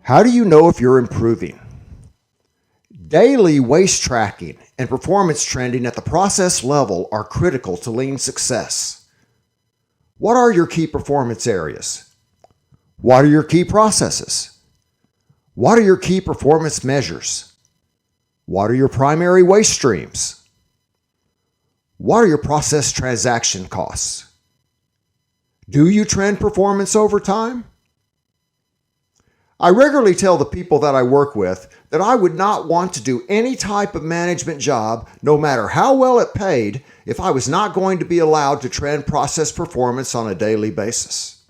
How do you know if you're improving? Daily waste tracking and performance trending at the process level are critical to lean success. What are your key performance areas? What are your key processes? What are your key performance measures? What are your primary waste streams? What are your process transaction costs? Do you trend performance over time? I regularly tell the people that I work with that I would not want to do any type of management job, no matter how well it paid, if I was not going to be allowed to trend process performance on a daily basis.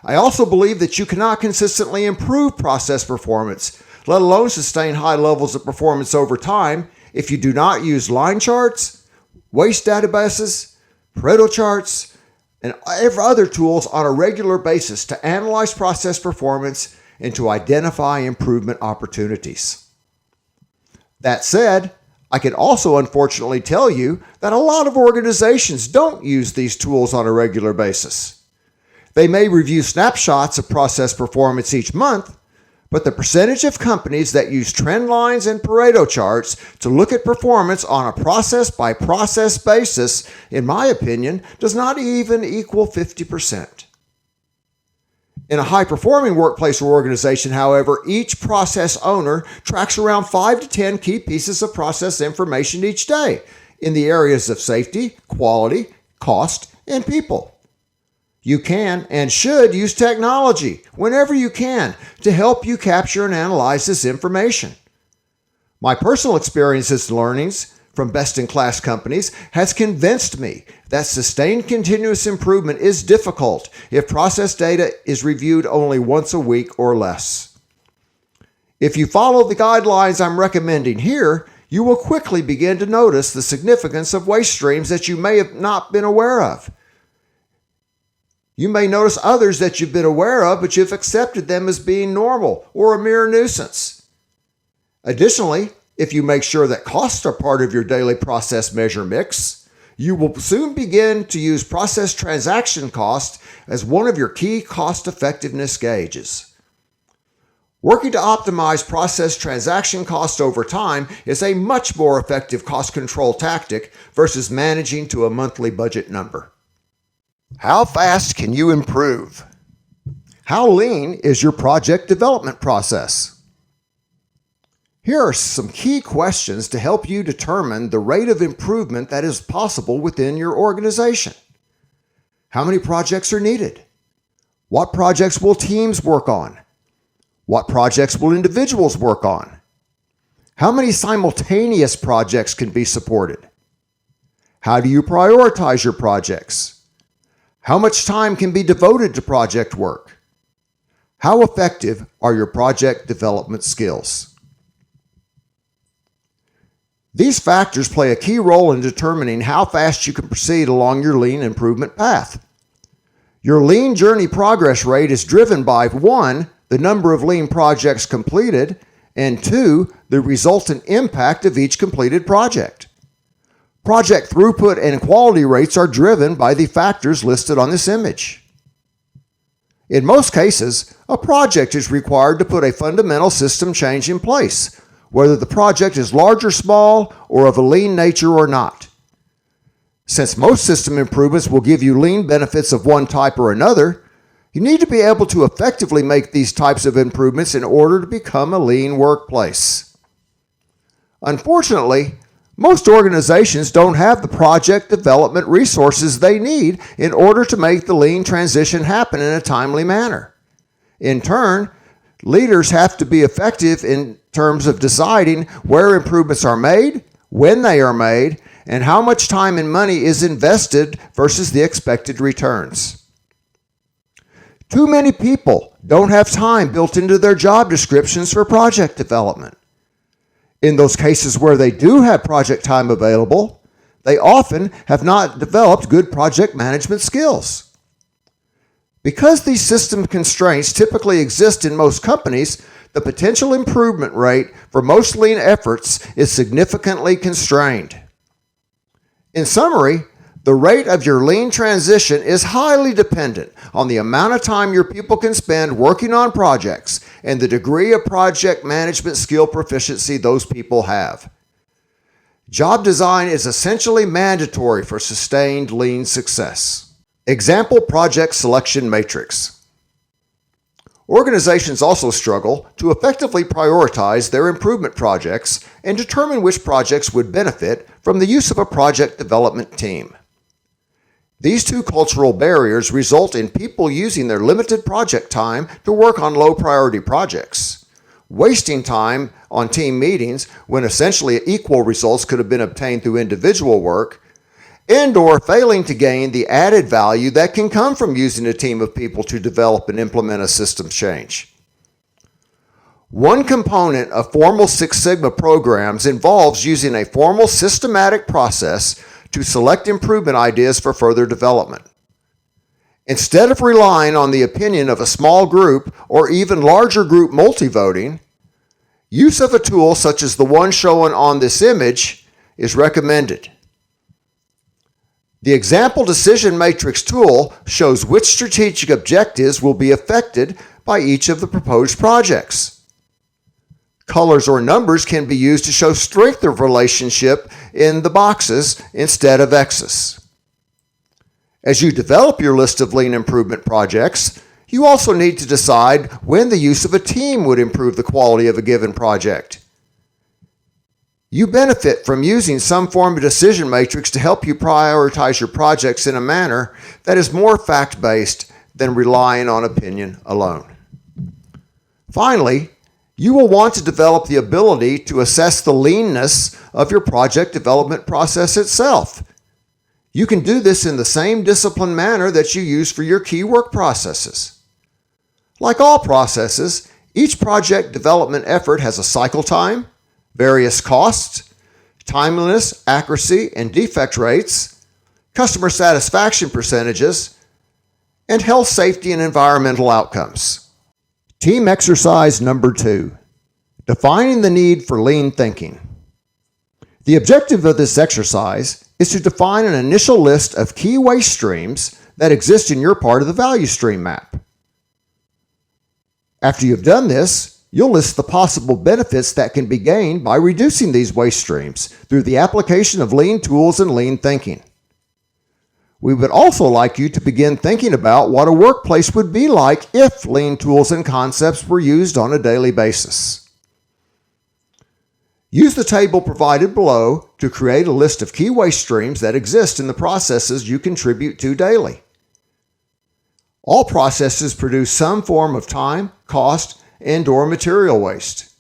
I also believe that you cannot consistently improve process performance, let alone sustain high levels of performance over time, if you do not use line charts, waste databases, Pareto charts, and other tools on a regular basis to analyze process performance and to identify improvement opportunities. That said, I can also unfortunately tell you that a lot of organizations don't use these tools on a regular basis. They may review snapshots of process performance each month, but the percentage of companies that use trend lines and Pareto charts to look at performance on a process-by-process basis, in my opinion, does not even equal 50%. In a high-performing workplace or organization, however, each process owner tracks around 5 to 10 key pieces of process information each day in the areas of safety, quality, cost, and people. You can and should use technology whenever you can to help you capture and analyze this information. My personal experiences and learnings from best-in-class companies has convinced me that sustained continuous improvement is difficult if process data is reviewed only once a week or less. If you follow the guidelines I'm recommending here, you will quickly begin to notice the significance of waste streams that you may have not been aware of. You may notice others that you've been aware of, but you've accepted them as being normal or a mere nuisance. Additionally, if you make sure that costs are part of your daily process measure mix, you will soon begin to use process transaction cost as one of your key cost effectiveness gauges. Working to optimize process transaction cost over time is a much more effective cost control tactic versus managing to a monthly budget number. How fast can you improve? How lean is your project development process? Here are some key questions to help you determine the rate of improvement that is possible within your organization. How many projects are needed? What projects will teams work on? What projects will individuals work on? How many simultaneous projects can be supported? How do you prioritize your projects? How much time can be devoted to project work? How effective are your project development skills? These factors play a key role in determining how fast you can proceed along your lean improvement path. Your lean journey progress rate is driven by 1, the number of lean projects completed, and 2, the resultant impact of each completed project. Project throughput and quality rates are driven by the factors listed on this image. In most cases, a project is required to put a fundamental system change in place, whether the project is large or small, or of a lean nature or not. Since most system improvements will give you lean benefits of one type or another, you need to be able to effectively make these types of improvements in order to become a lean workplace. Unfortunately, most organizations don't have the project development resources they need in order to make the lean transition happen in a timely manner. In turn, leaders have to be effective in terms of deciding where improvements are made, when they are made, and how much time and money is invested versus the expected returns. Too many people don't have time built into their job descriptions for project development. In those cases where they do have project time available, they often have not developed good project management skills. Because these system constraints typically exist in most companies, the potential improvement rate for most lean efforts is significantly constrained. In summary, the rate of your lean transition is highly dependent on the amount of time your people can spend working on projects and the degree of project management skill proficiency those people have. Job design is essentially mandatory for sustained lean success. Example project selection matrix. Organizations also struggle to effectively prioritize their improvement projects and determine which projects would benefit from the use of a project development team. These two cultural barriers result in people using their limited project time to work on low-priority projects, wasting time on team meetings when essentially equal results could have been obtained through individual work, and/or failing to gain the added value that can come from using a team of people to develop and implement a systems change. One component of formal Six Sigma programs involves using a formal systematic process to select improvement ideas for further development. Instead of relying on the opinion of a small group or even larger group multi-voting, use of a tool such as the one shown on this image is recommended. The example decision matrix tool shows which strategic objectives will be affected by each of the proposed projects. Colors or numbers can be used to show strength of relationship in the boxes instead of X's. As you develop your list of lean improvement projects, you also need to decide when the use of a team would improve the quality of a given project. You benefit from using some form of decision matrix to help you prioritize your projects in a manner that is more fact-based than relying on opinion alone. Finally, you will want to develop the ability to assess the leanness of your project development process itself. You can do this in the same disciplined manner that you use for your key work processes. Like all processes, each project development effort has a cycle time, various costs, timeliness, accuracy, and defect rates, customer satisfaction percentages, and health, safety, and environmental outcomes. Team exercise number 2, defining the need for lean thinking. The objective of this exercise is to define an initial list of key waste streams that exist in your part of the value stream map. After you've done this, you'll list the possible benefits that can be gained by reducing these waste streams through the application of lean tools and lean thinking. We would also like you to begin thinking about what a workplace would be like if lean tools and concepts were used on a daily basis. Use the table provided below to create a list of key waste streams that exist in the processes you contribute to daily. All processes produce some form of time, cost, and/or material waste.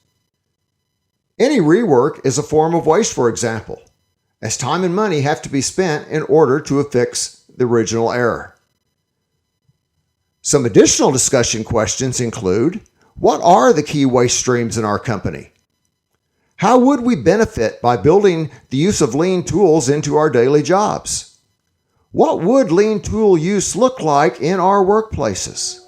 Any rework is a form of waste, for example, as time and money have to be spent in order to fix the original error. Some additional discussion questions include, what are the key waste streams in our company? How would we benefit by building the use of lean tools into our daily jobs? What would lean tool use look like in our workplaces?